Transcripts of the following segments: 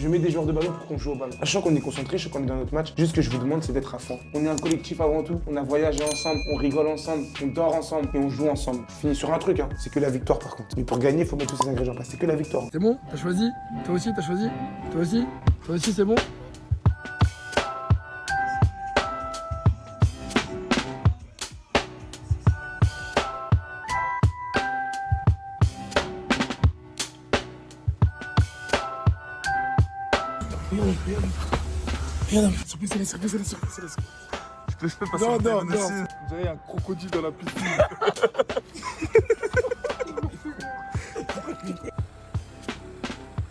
Je mets des joueurs de ballon pour qu'on joue au ballon. Sachant qu'on est concentré, je sais qu'on est dans notre match. Juste ce que je vous demande, c'est d'être à fond. On est un collectif avant tout. On a voyagé ensemble, on rigole ensemble, on dort ensemble et on joue ensemble. Je finis sur un truc, hein. C'est que la victoire par contre. Mais pour gagner, il faut mettre tous ces ingrédients en place. C'est que la victoire. C'est bon? T'as choisi? Toi aussi, t'as choisi? Toi aussi? Toi aussi, c'est bon? Regarde, surprise, c'est la surprise. Je peux pas Non, sortir non, de non. ici. Vous avez un crocodile dans la piscine.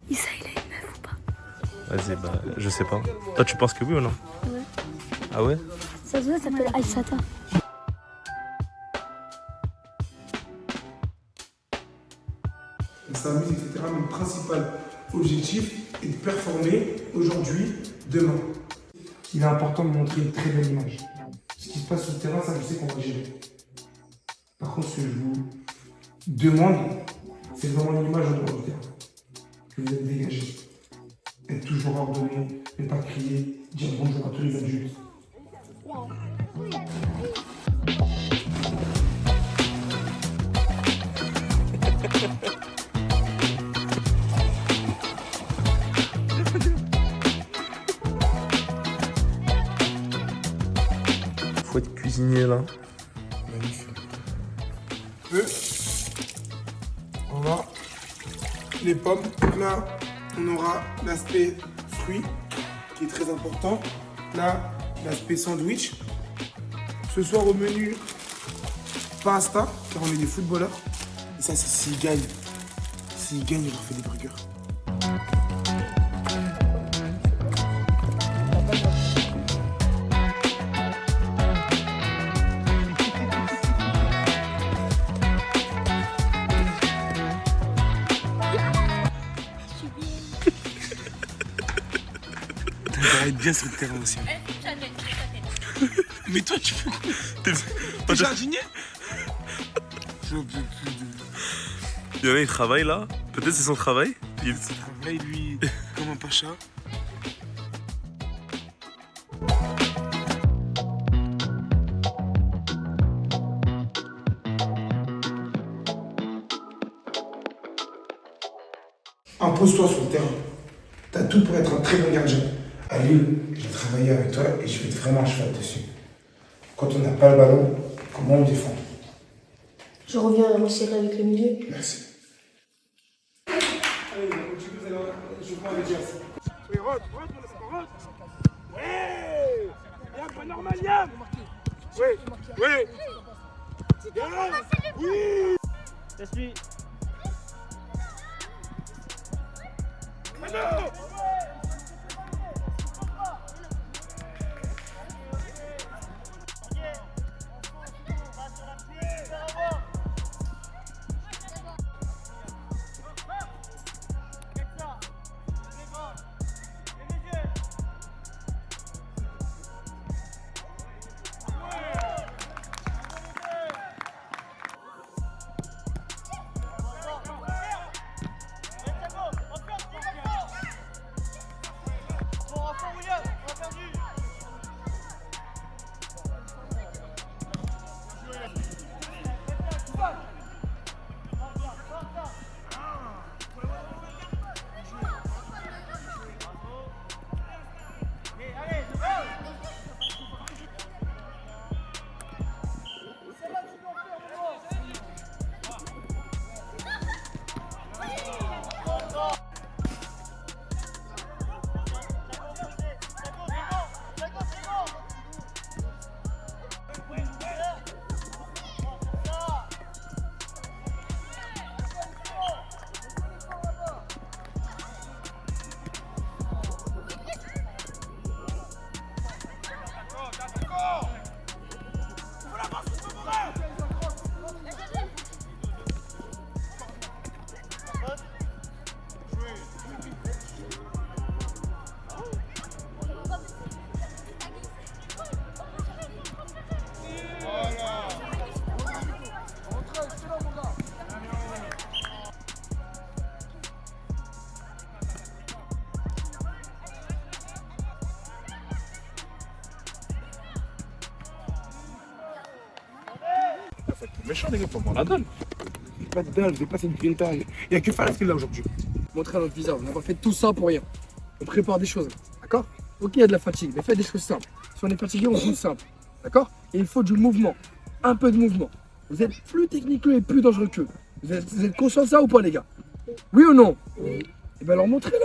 Issa, il a une meuf ou pas? Vas-y, bah, je sais pas. Toi, tu penses que oui ou non? Ouais. Ah ouais? Ça se voit, ça s'appelle Aïssata. On s'amuse, etc. Mais le principal objectif est de performer aujourd'hui, demain. Il est important de montrer une très belle image. Ce qui se passe sur le terrain, ça, je sais qu'on va gérer. Par contre, ce que je vous demande, c'est vraiment l'image au dehors du terrain. Que vous êtes dégagé. Être toujours ordonné, ne pas crier, dire bonjour à tous les adultes. Faut être cuisinier là. Magnifique. Eux, on va les pommes. Là, on aura l'aspect fruit qui est très important. Là, l'aspect sandwich. Ce soir au menu, pasta, car on est des footballeurs. Et ça, c'est s'ils gagnent. S'ils gagnent, on leur fait des burgers. Ça va être bien sur le terrain aussi. Mais toi, tu fais quoi? T'es jardinier? Il y en a, il travaille là. Peut-être c'est son travail. Il travaille, lui, comme un pacha. Impose-toi sur le terrain. T'as tout pour être un très bon gardien. À Lille, j'ai travaillé avec toi et je vais être vraiment un cheval dessus. Quand on n'a pas le ballon, comment on défend? Je reviens resserrer avec le milieu. Merci. Allez, je prends avec Jazz. Oui, Rod, ouais! Yam, pas normal, Yam! Oui, oui! Oui! Je suis. Mano! méchant, les gars, faut voir la dalle. Pas de dalle, j'ai passé une grinta. Il n'y a que Fares qui est là aujourd'hui. Montrez à notre visage, on n'a pas fait tout ça pour rien. On prépare des choses, d'accord? Ok, il y a de la fatigue, mais faites des choses simples. Si on est fatigué, on joue simple, d'accord? Et il faut du mouvement, un peu de mouvement. Vous êtes plus technique qu'eux et plus dangereux qu'eux. Vous êtes conscients de ça ou pas, les gars? Oui ou non? Et bien alors montrez-le.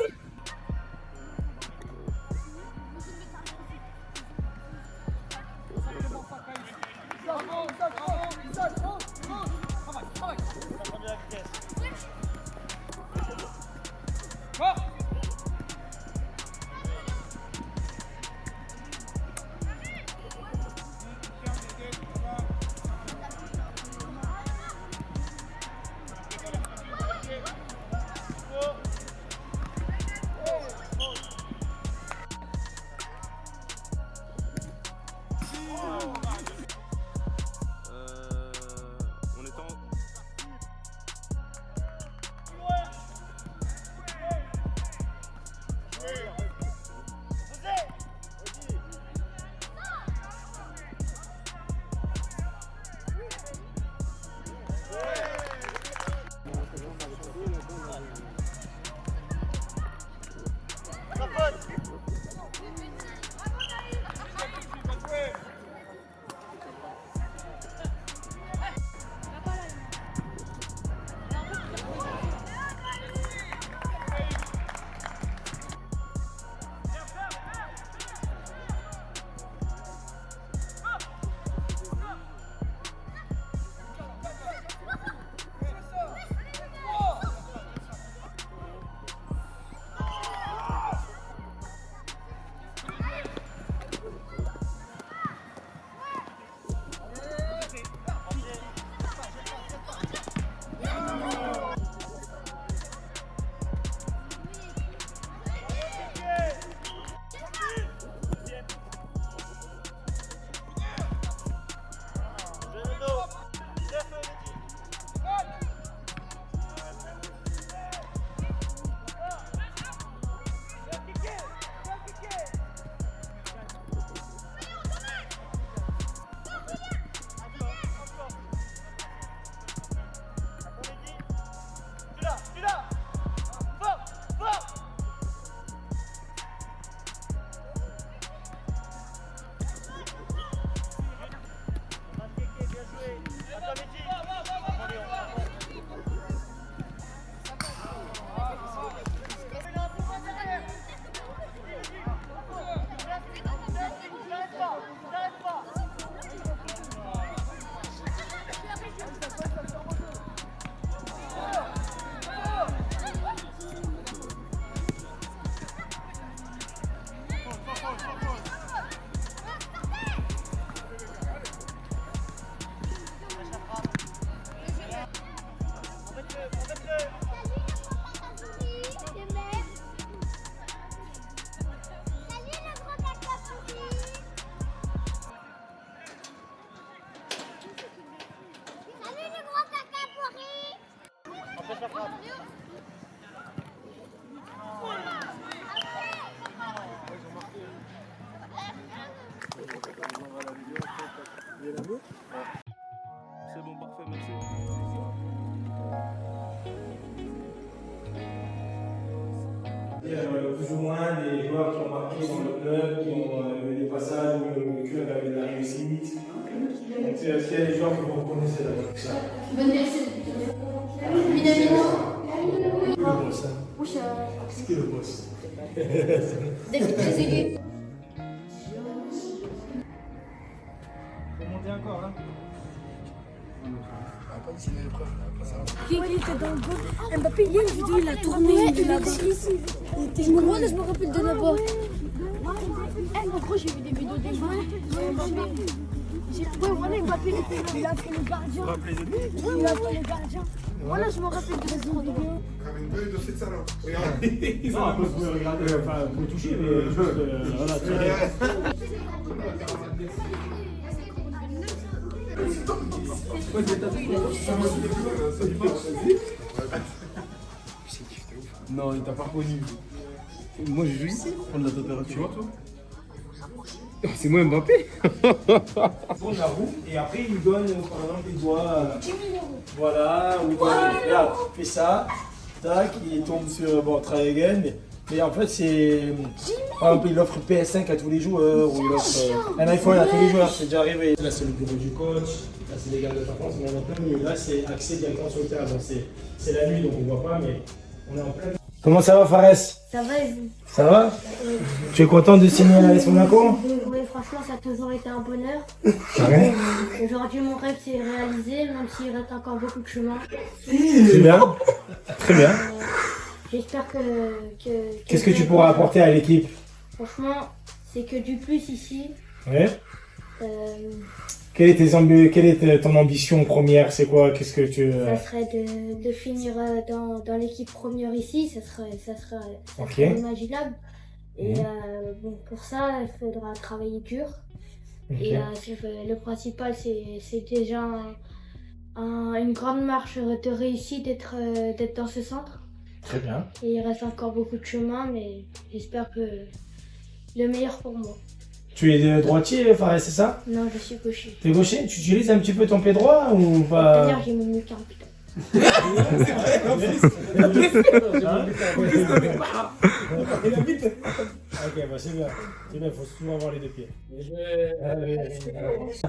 On est en... C'est bon, parfait, merci. Plus ou moins des joueurs qui ont marqué dans le club, qui ont eu des passages où le club avait de la réussite. Donc, est-ce qu'il y a des joueurs que vous reconnaissez là comme ça? Le boss, hein. C'est qui le boss? Qui était dans le groupe Mbappé, il y a une vidéo, il a tourné, il a je me rappelle de là-bas. En gros, j'ai vu des vidéos des gens. Ouais, voilà, Mbappé, il a fait le gardien. Il a fait le gardien. Voilà, je me rappelle de cette vidéo. Non, vous pouvez regarder, enfin, vous toucher, mais juste, voilà, tirer. Non, il t'a pas connu. Moi, je joue ici pour prendre la température. Tu vois, toi? C'est moi Mbappé. tourne la roue et après il donne par exemple il doit 10 000 €. Voilà, ou il doit, regarde, fais ça, tac, il tombe sur bon try again, mais en fait c'est par exemple il offre PS5 à tous les joueurs ou il offre un iPhone à tous les joueurs, c'est déjà arrivé. Là c'est le bureau du coach, là c'est les gars de par contre on est en plein milieu, là c'est accès directement sur le terrain, donc c'est la nuit donc on voit pas mais on est en plein. Comment ça va Fares? Ça va et vous? Ça va? Tu es content de signer à l'AS Monaco? Oui, franchement, ça a toujours été un bonheur. Ouais. Aujourd'hui, mon rêve s'est réalisé, même s'il reste encore beaucoup de chemin. C'est bien, très bien. J'espère que Qu'est-ce que tu pourras apporter à l'équipe? Franchement, c'est que du plus ici. Ouais. Euh, Quelle est ton ambition première? C'est quoi? Qu'est-ce que tu... Ça serait de finir dans l'équipe première ici, ça serait Ok. imaginable. Et Mhm. bon, pour ça, il faudra travailler dur. Ok. Et le principal, c'est déjà une grande marche de réussite d'être dans ce centre. Très bien. Et il reste encore beaucoup de chemin, mais j'espère que le meilleur pour moi. Tu es droitier, Fares, c'est ça? Non, je suis gaucher. T'es gaucher? Tu utilises un petit peu ton pied droit ou pas? D'ailleurs, j'ai mon nuque un putain. Ok, bah c'est bien. C'est bien, il faut souvent avoir les deux pieds.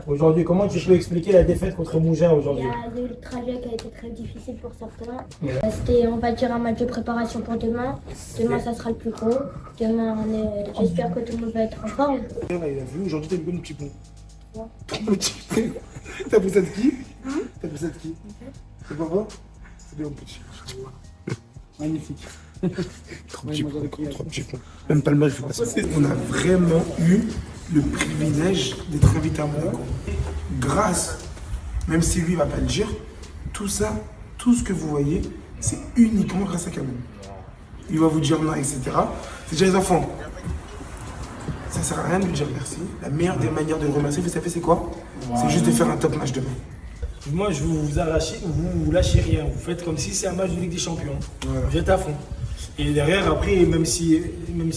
Aujourd'hui, comment tu peux expliquer la défaite contre Mougins Il y aujourd'hui? a eu le trajet qui a été très difficile pour certains. C'était, on va dire, un match de préparation pour demain. Demain, ça sera le plus gros. Demain, j'espère que tout le monde va être en forme. Il a vu, aujourd'hui, t'as eu le petit pont. Le petit pont. T'as pris ça de qui? T'as pris ça de qui? C'est papa? C'est bien, petit. Magnifique. Trop petit pont. Même pas le match, je fais pas ça. On a vraiment eu le privilège d'être invité à Monaco. Grâce, même si lui ne va pas le dire, tout ça, tout ce que vous voyez, c'est uniquement grâce à Kamel. Il va vous dire non, etc. C'est déjà les enfants. Ça sert à rien de lui dire merci. La meilleure des manières de le remercier, vous savez c'est quoi? C'est juste de faire un top match demain. Moi, je vous arrachez, vous lâchez rien. Vous faites comme si c'est un match de Ligue des Champions. Voilà. Vous êtes à fond. Et derrière, après, même si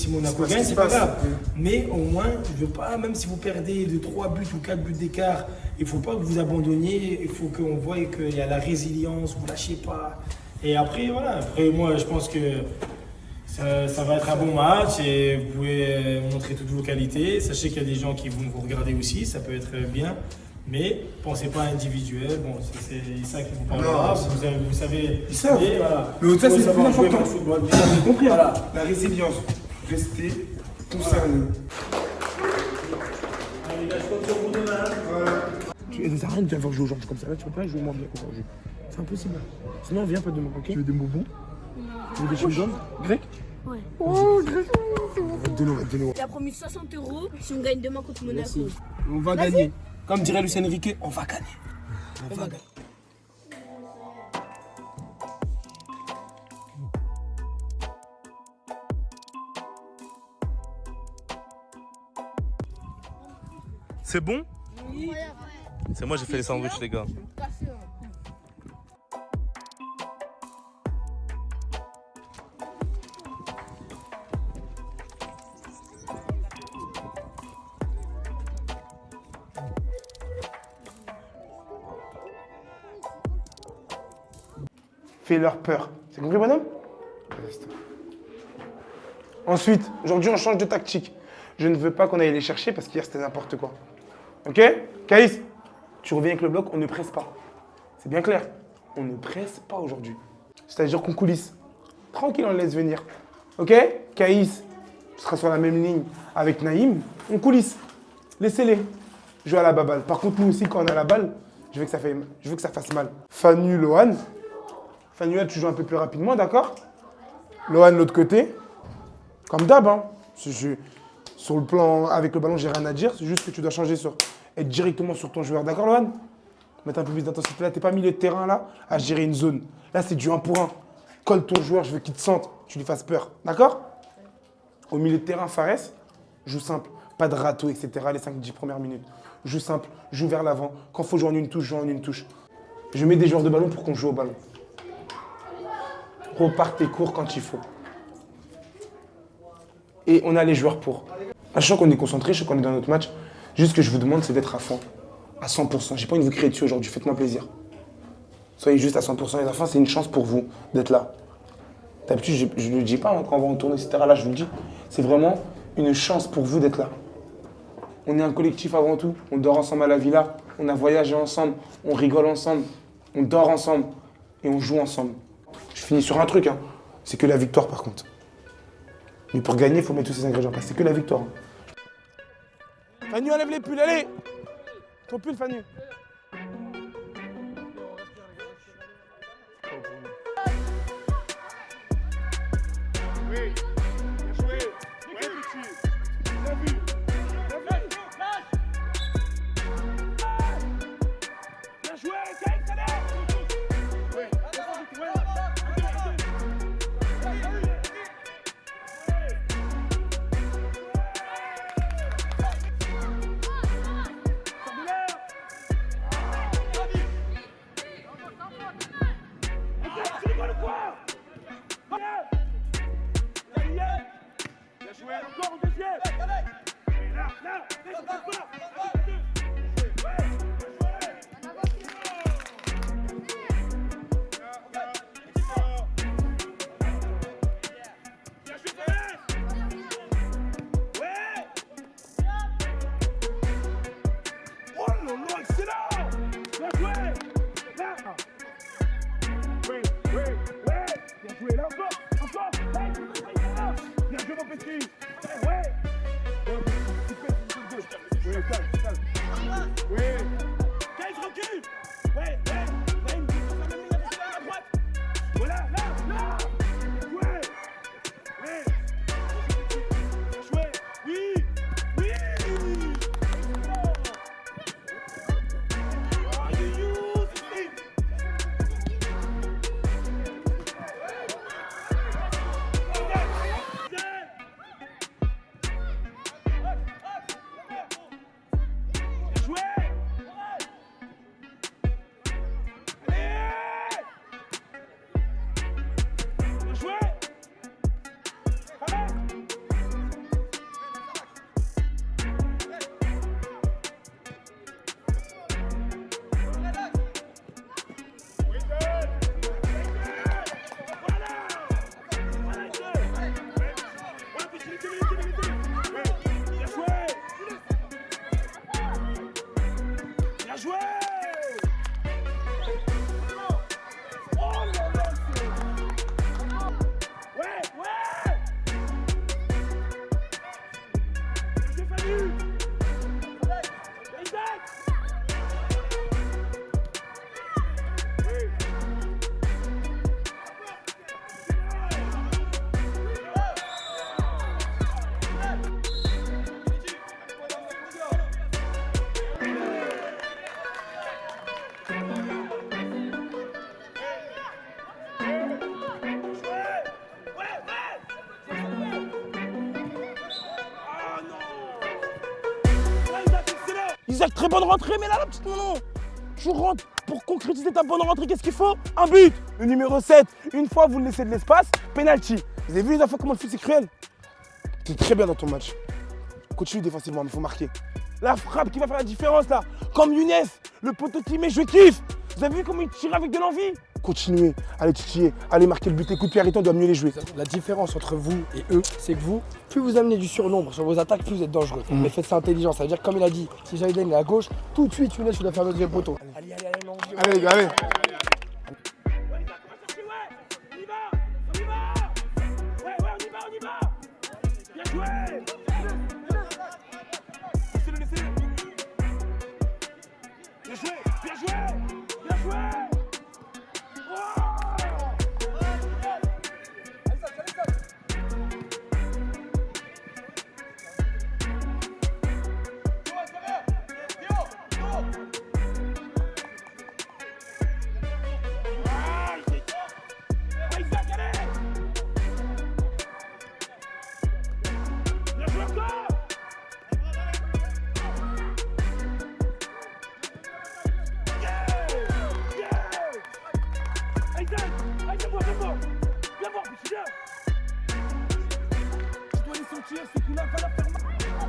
Monaco gagne, c'est pas grave. Mais au moins, je veux pas, même si vous perdez de 3 buts ou 4 buts d'écart, il faut pas que vous abandonniez. Il faut qu'on voie qu'il y a la résilience, vous lâchez pas. Et après, voilà. Après, moi, je pense que ça va être un bon match et vous pouvez montrer toutes vos qualités. Sachez qu'il y a des gens qui vont vous regarder aussi, ça peut être bien. Mais pensez pas individuel, bon, c'est ça qui vous parlera, vous savez. Ils savent. Mais voilà. Mais ça, c'est le plus savoir jouer important. au football. Vous avez compris, Voilà. la résilience. Restez concernés. Allez, là, je compte sur vous demain. Tu ça sert à rien de bien voir jouer aujourd'hui comme ça. Là, tu peux pas jouer moins bien qu'aujourd'hui. C'est impossible. Sinon, viens pas demain, ok? Tu veux des bonbons? Tu veux des chewing-gums? Grec? Ouais. Donne-nous. Il a promis 60 € si on gagne demain contre Monaco. On va gagner. Comme dirait Lucien Enrique, on va gagner. On va gagner. C'est bon? C'est moi, j'ai fait les sandwichs, les gars. Fais-leur peur. C'est compris, madame? Ensuite, aujourd'hui, on change de tactique. Je ne veux pas qu'on aille les chercher parce qu'hier, c'était n'importe quoi. Ok? Caïs, tu reviens avec le bloc, on ne presse pas. C'est bien clair. On ne presse pas aujourd'hui. C'est-à-dire qu'on coulisse. Tranquille, on le laisse venir. Ok? Caïs, tu seras sur la même ligne avec Naïm. On coulisse. Laissez-les jouer à la baballe. Par contre, nous aussi, quand on a la balle, je veux que ça fasse mal. Fanu, Lohan. Fanuel, tu joues un peu plus rapidement, d'accord? Lohan, de l'autre côté. Comme d'hab, hein. Sur le plan, avec le ballon, j'ai rien à dire. C'est juste que tu dois changer être directement sur ton joueur, d'accord, Lohan? Mettre un peu plus d'intensité là. T'es pas milieu de terrain, là, à gérer une zone. Là, c'est du 1 pour 1. Colle ton joueur, je veux qu'il te sente, tu lui fasses peur, d'accord? Au milieu de terrain, Fares, joue simple. Pas de râteau, etc. les 5-10 premières minutes. Joue simple, joue vers l'avant. Quand il faut jouer en une touche, joue en une touche. Je mets des joueurs de ballon pour qu'on joue au ballon. Repars tes cours quand il faut. Et on a les joueurs pour. Je sens qu'on est concentré, je sens qu'on est dans notre match. Juste ce que je vous demande, c'est d'être à fond, à 100%. J'ai pas envie de vous crier dessus aujourd'hui, faites-moi plaisir. Soyez juste à 100%. Et à la fin, c'est une chance pour vous d'être là. D'habitude, je ne le dis pas hein, quand on va en tournée, etc. Là, je vous le dis. C'est vraiment une chance pour vous d'être là. On est un collectif avant tout. On dort ensemble à la villa. On a voyagé ensemble. On rigole ensemble. On dort ensemble. Et on joue ensemble. Je finis sur un truc. Hein. C'est que la victoire, par contre. Mais pour gagner, il faut mettre tous ces ingrédients en place. C'est que la victoire. Fanny, enlève les pulls, allez! Ton pull, Fanny. Isaac, très bonne rentrée, mais là, la petite maman, tu rentres pour concrétiser ta bonne rentrée, qu'est-ce qu'il faut? Un but. Le numéro 7, une fois vous le laissez de l'espace, penalty. Vous avez vu les fois comment le foot c'est cruel? T'es très bien dans ton match. Continue défensivement, mais il faut marquer. La frappe qui va faire la différence là, comme Younes, le poteau qui met, je kiffe. Vous avez vu comment il tire avec de l'envie? Continuez, allez titiller, allez marquer le but, les coups de pied arrêtants, on doit mieux les jouer. La différence entre vous et eux, c'est que vous, plus vous amenez du surnombre sur vos attaques, plus vous êtes dangereux. Mais faites ça intelligent, ça veut dire comme il a dit, si Jaïden est à gauche, tout de suite Younes, tu dois faire le deuxième poteau. Allez, non, Allez les gars, allez. Tu dois les sentir, ces coups-là, va la faire mal.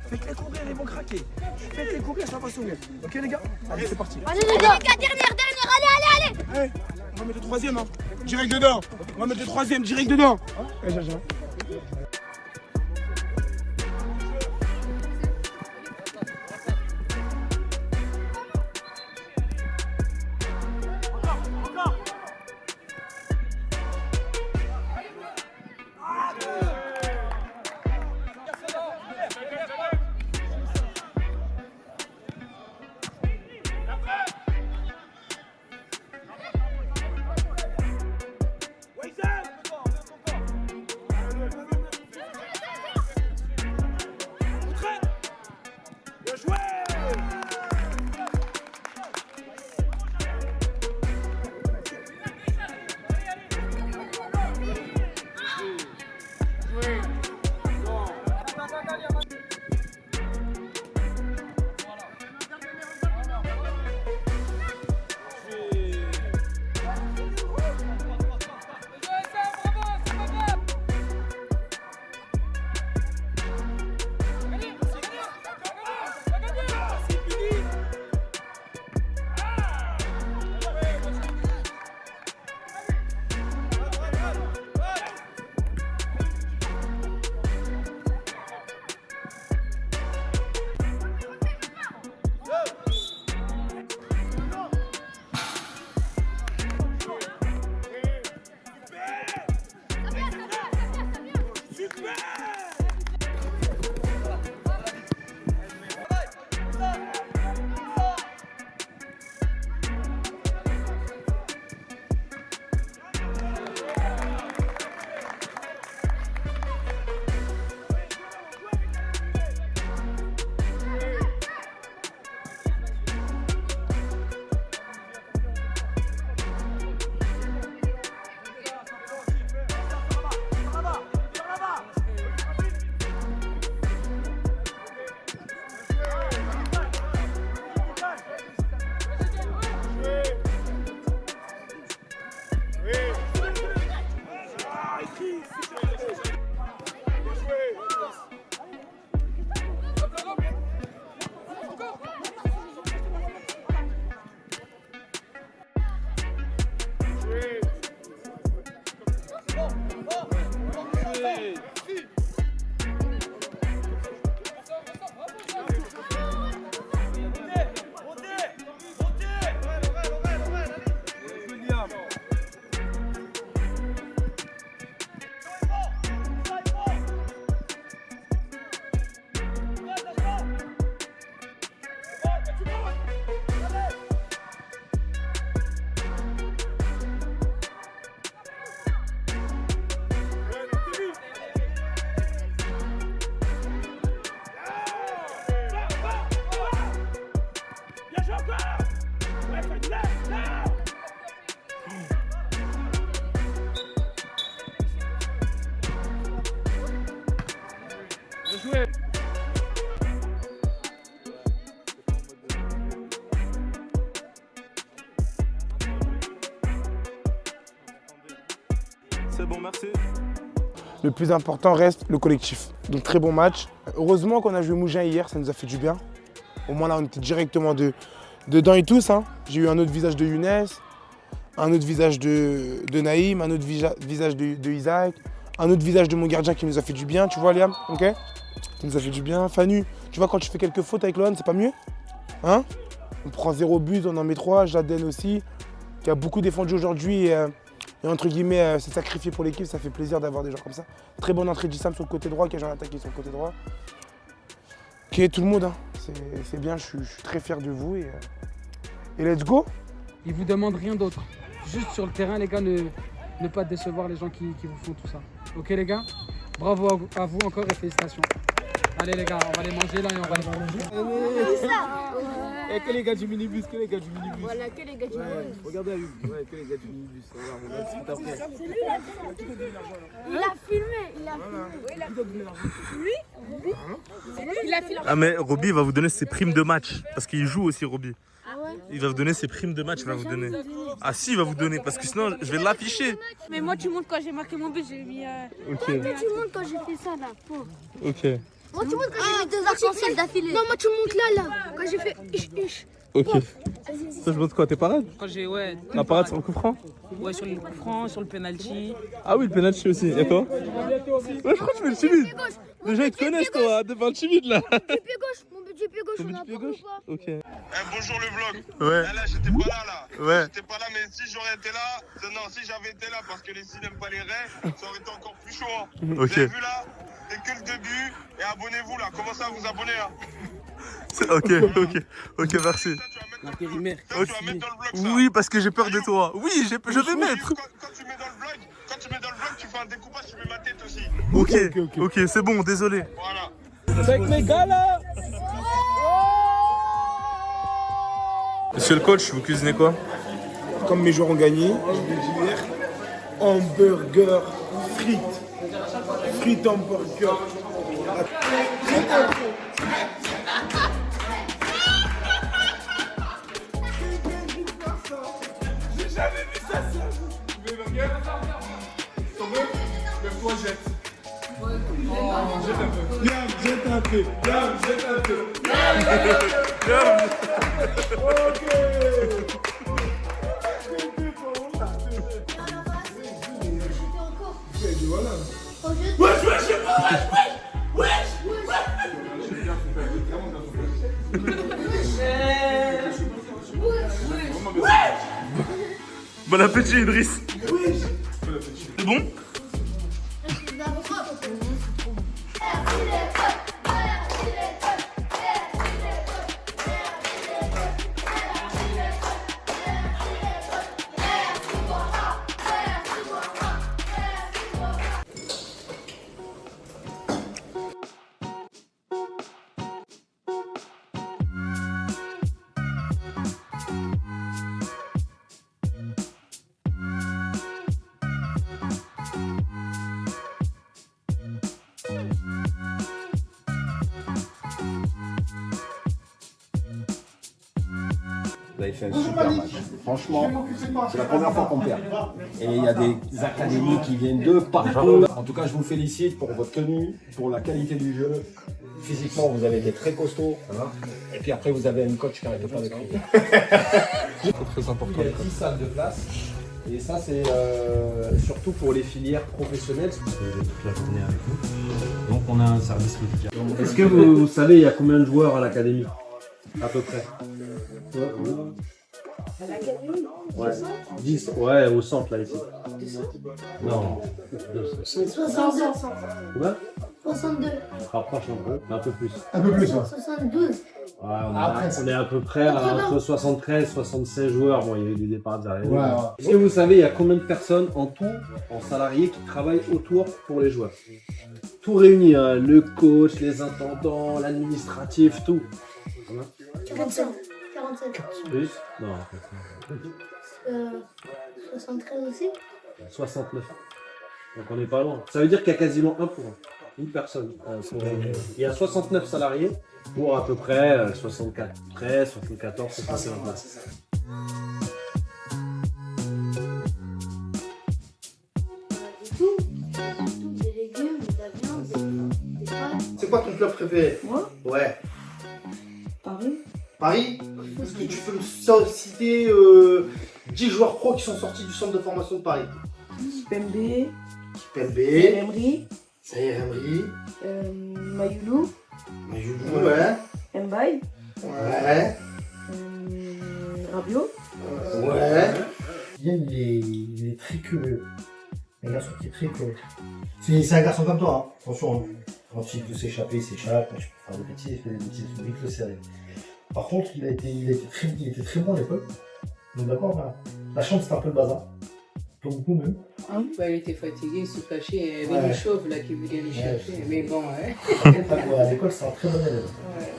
Faites-les courir, ils vont craquer. Faites-les courir, ça va s'ouvrir. Ok les gars? Allez, c'est parti. Allez les gars, dernière, allez. Allez, on va mettre le troisième, hein. Direct dedans. On va mettre le troisième, direct dedans. Allez, Jaja. C'est bon, merci. Le plus important reste le collectif. Donc très bon match. Heureusement qu'on a joué Mougins hier, ça nous a fait du bien. Au moins là, on était directement dedans et tous. Hein. J'ai eu un autre visage de Younes, un autre visage de Naïm, un autre visage de Isaac, un autre visage de mon gardien qui nous a fait du bien, tu vois Liam, ok? Qui nous a fait du bien. Fanny, tu vois quand tu fais quelques fautes avec Lohan, c'est pas mieux? Hein? On prend 0 but, on en met 3, Jaden aussi, qui a beaucoup défendu aujourd'hui et entre guillemets s'est sacrifié pour l'équipe, ça fait plaisir d'avoir des gens comme ça. Très bonne entrée d'Issam sur le côté droit, qui a joué en attaque sur le côté droit. Ok, tout le monde, hein. C'est bien, je suis très fier de vous et let's go! Ils vous demandent rien d'autre. Juste sur le terrain, les gars, ne pas décevoir les gens qui vous font tout ça. Ok les gars? Bravo à vous encore et félicitations. Allez les gars, on va les manger là et on va les manger. Eh, que les gars du minibus, que les gars du minibus. Voilà, que les gars du minibus. Regardez à lui. Ouais, que les gars du minibus. Voilà, on va discuter après. Il a filmé, il a filmé. Lui? Il a filmé. Ah mais Roby va vous donner ses primes de match. Parce qu'il joue aussi Roby. Ah ouais? Il va vous donner ses primes de match, il va vous donner. Ah si, il va vous donner, parce que sinon je vais l'afficher. Mais moi, tu montres quand j'ai marqué mon but, j'ai mis. Ok, Toi, tu montres quand j'ai fait ça là. Pour. ok, Moi, tu montres quand j'ai mis 2 arcs-en-ciel d'affilée. Non, moi, tu montres là, quand j'ai fait ish. ok. Ça je montre quoi, tes parades? Quand j'ai, ouais, La parade sur le coup franc? ouais, sur le coup franc, sur le penalty. Ah oui, le penalty aussi, et toi? Ouais, pourquoi tu fais le timide? Les gens ils te connaissent toi, devant le timide là. Du pied gauche, mon but du pied gauche, Ton on but a du pied pas gauche? ou pas? Ok. Bonjour le vlog. Ouais. Là, j'étais pas là. Ouais. J'étais pas là, mais si j'aurais été là, non, si j'avais été là parce que les filles n'aiment pas les raies, ça aurait été encore plus chaud. Hein. Vous Ok. avez vu là, c'est que le début. Et abonnez-vous là, commencez à vous abonner. Hein. Ok, merci. Ça, tu vas mettre L'intérimaire. ça, tu vas mettre dans le vlog ça. Oui, parce que j'ai peur de toi. Oui, je vais mettre. Quand tu mets dans le vlog, tu fais un découpage, tu mets ma tête aussi. Ok, c'est bon, désolé. Voilà. C'est avec mes gars là. Monsieur le coach, vous cuisinez quoi? Comme mes joueurs ont gagné, je vais dire hamburger frites. Frites hamburger. J'ai jamais vu ça. Tu veux burger? T'en veux? Même toi jette. Jette un peu. Jette un peu. Ok. Voilà. Bon appétit, Idriss. C'est bon? Vous avez fait un super match. Franchement, c'est la première fois qu'on perd. Et il y a des académies qui viennent de partout. En tout cas, je vous félicite pour votre tenue, pour la qualité du jeu. Physiquement, vous avez été très costaud. Hein. Et puis après, vous avez une coach qui n'arrête pas de crier. C'est très important. Il y a 10 salles de place. Et ça, c'est surtout pour les filières professionnelles. Parce que vous êtes toute la journée avec nous. Donc, on a un service médical. Est-ce que vous savez, il y a combien de joueurs à l'académie? À peu près. À l'académie? Ouais. 10, ouais, au centre là, ici. Non. 62. Combien? 62. On se rapproche un peu plus. Un peu plus, ouais. 72. Ouais, on est à peu près à entre 73 76 joueurs. Bon, il y a eu des départs derrière. Ouais. Est-ce que vous savez, il y a combien de personnes en tout, en salariés, qui travaillent autour pour les joueurs? Tout réuni, hein, le coach, les intendants, l'administratif, tout. 47. 47. Plus? Non. 73 aussi. 69. Donc on n'est pas loin. Ça veut dire qu'il y a quasiment 1 pour 1. Une personne. Il y a 69 salariés pour à peu près 74 places. C'est quoi ton club préféré? Moi? Ouais. Paris. Paris? Est-ce que tu peux me citer 10 joueurs pro qui sont sortis du centre de formation de Paris? Pembe. Pembe. Emery. Zahir Emery. Mayoulou. Mayoulou, ouais. Mbaye. Ouais. Rabiot. Ouais. Il est très curieux. Un garçon qui est très curieux. C'est un garçon comme toi, hein. Attention, hein. Quand il peut s'échapper, il s'échappe. Quand il peut faire des bêtises, il fait des bêtises. Il faut vite le serrer. Par contre, il était très bon à l'époque. Donc d'accord, bah, la chambre c'était un peu le bazar. Pas beaucoup même. Hein, bah, il était fatigué, il se cachait, il y avait Ouais. des chauves là qui voulaient le chercher. Mais bon, ouais. À l'école, c'était un très bon élève. Ouais.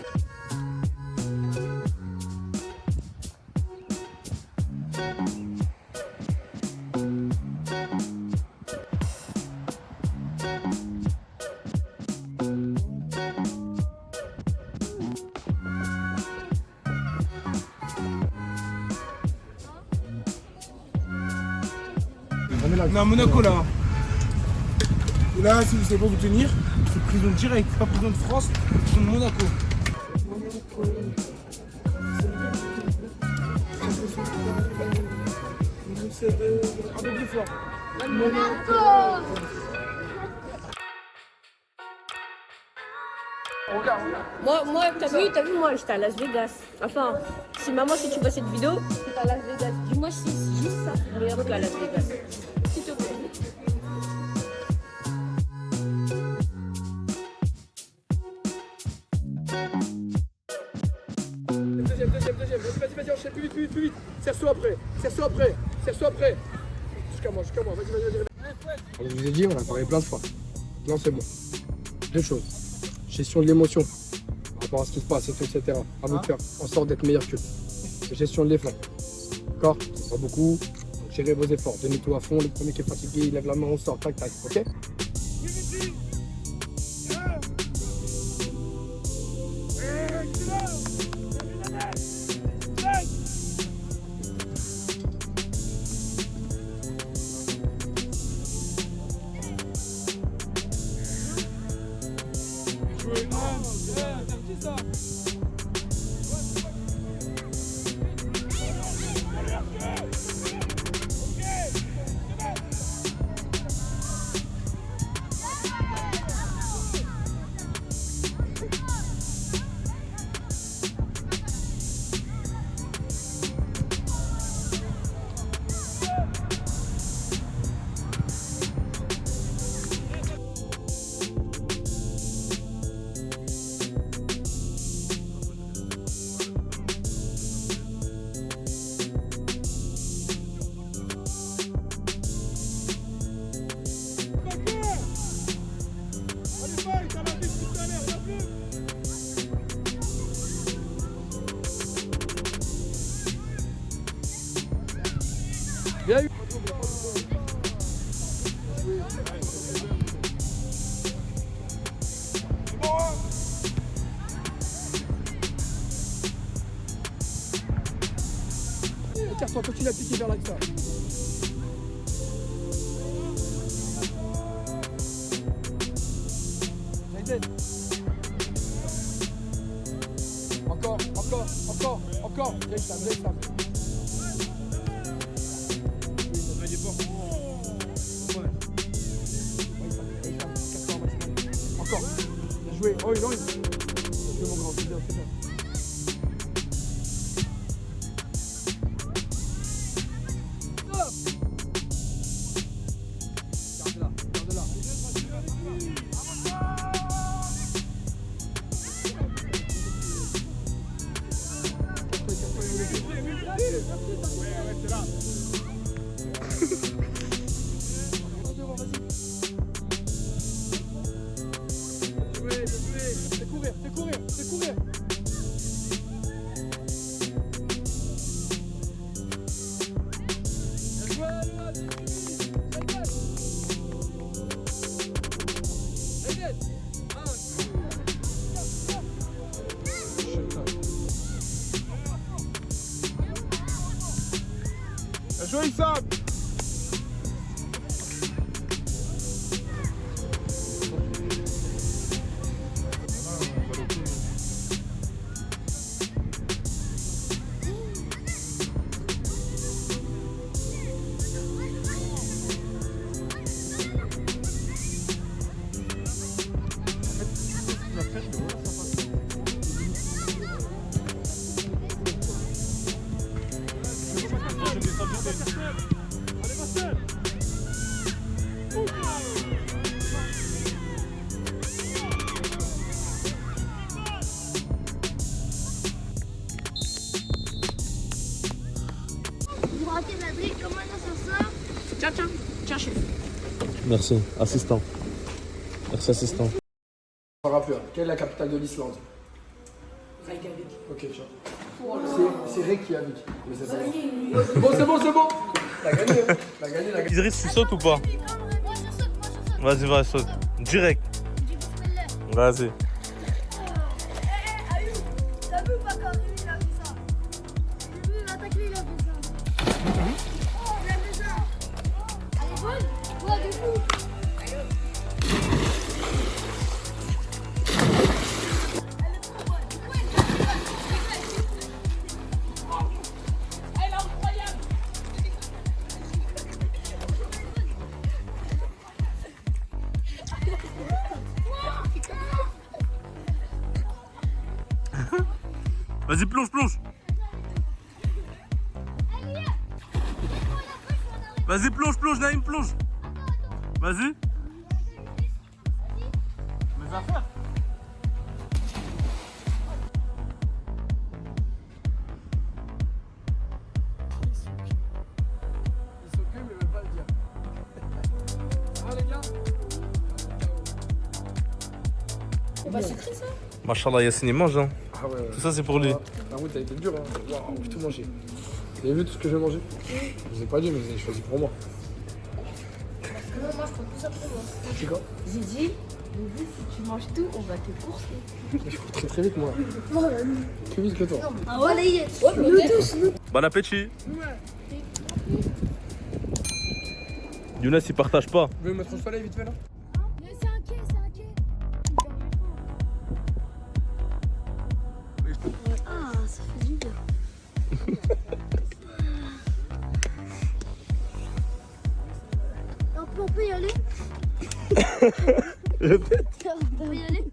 Non, Monaco là. Là, si vous savez pas vous tenir, c'est prison directe, pas prison de France, prison de Monaco. Un peu plus fort. Monaco. Moi, t'as vu, moi, j'étais à Las Vegas. Enfin, si maman, si tu vois cette vidéo, c'est à Las Vegas. Dis-moi si c'est juste ça, meilleur que à Las Vegas. S'il te plaît. Deuxième. Vas-y, enchaîne plus vite. Serre-toi après. Jusqu'à moi, vas-y. Je vous ai dit, on a parlé plein de fois. Non, c'est bon. Deux choses. Gestion de l'émotion, par rapport à ce qui se passe, etc. À vous de faire en sorte d'être meilleur qu'eux. Gestion de l'effort. D'accord? Pas beaucoup. Donc, gérez vos efforts. Donnez tout à fond. Le premier qui est fatigué, il lève la main, on sort. Tac. Ok? Bien eu. Écarte-toi, continue à piquer vers l'axe. Encore. Vieille femme. Encore. Bien joué. Oh, non. Bien, mon grand. C'est bien. Garde-la. C'est là. Fais courir. Jouez ça. Vous ratez Madrid, comment ça sort? Tiens, tiens, chef. Merci, assistant. Merci, assistant. Un rappeur. Quelle est la capitale de l'Islande? Reykjavik. Ok, tiens. C'est Reykjavik. Mais c'est ça. C'est bon. T'as gagné. T'as gagné. Idriss, tu sautes ou pas? Vas-y, va, saute. Direct. Vas-y. T'as vu ou pas quand il a fait ça? J'ai vu, il a attaqué, il a fait ça. Oh, il a fait ça. Elle est bonne? Ouais, de fou. Elle est incroyable. Vas-y, plonge. Vas-y, plonge, Naïm, plonge. Vas-y. Mes affaires. Ils s'occupent, mais ils veulent pas le dire. Ah, les gars? C'est pas sucré ça? Machallah, Yassine, il mange, hein. Ah ouais. Tout ça, c'est pour lui. La route a été dure, hein. Waouh, j'ai tout mangé. Vous avez vu tout ce que j'ai mangé? Je vous ai pas dit, mais vous avez choisi pour moi. Non, moi je prends tout ça pour moi. C'est quoi? J'ai dit, si tu manges tout, on va te courser. Mais je cours très très vite, moi. Plus vite que toi. Ah ouais, les ouais, nous tous, nous. Bon appétit. Younes, il partage pas. Vous voulez mettre au soleil vite fait là? C'est un quai, Ah, ça fait du bien. On peut y aller? On peut y aller?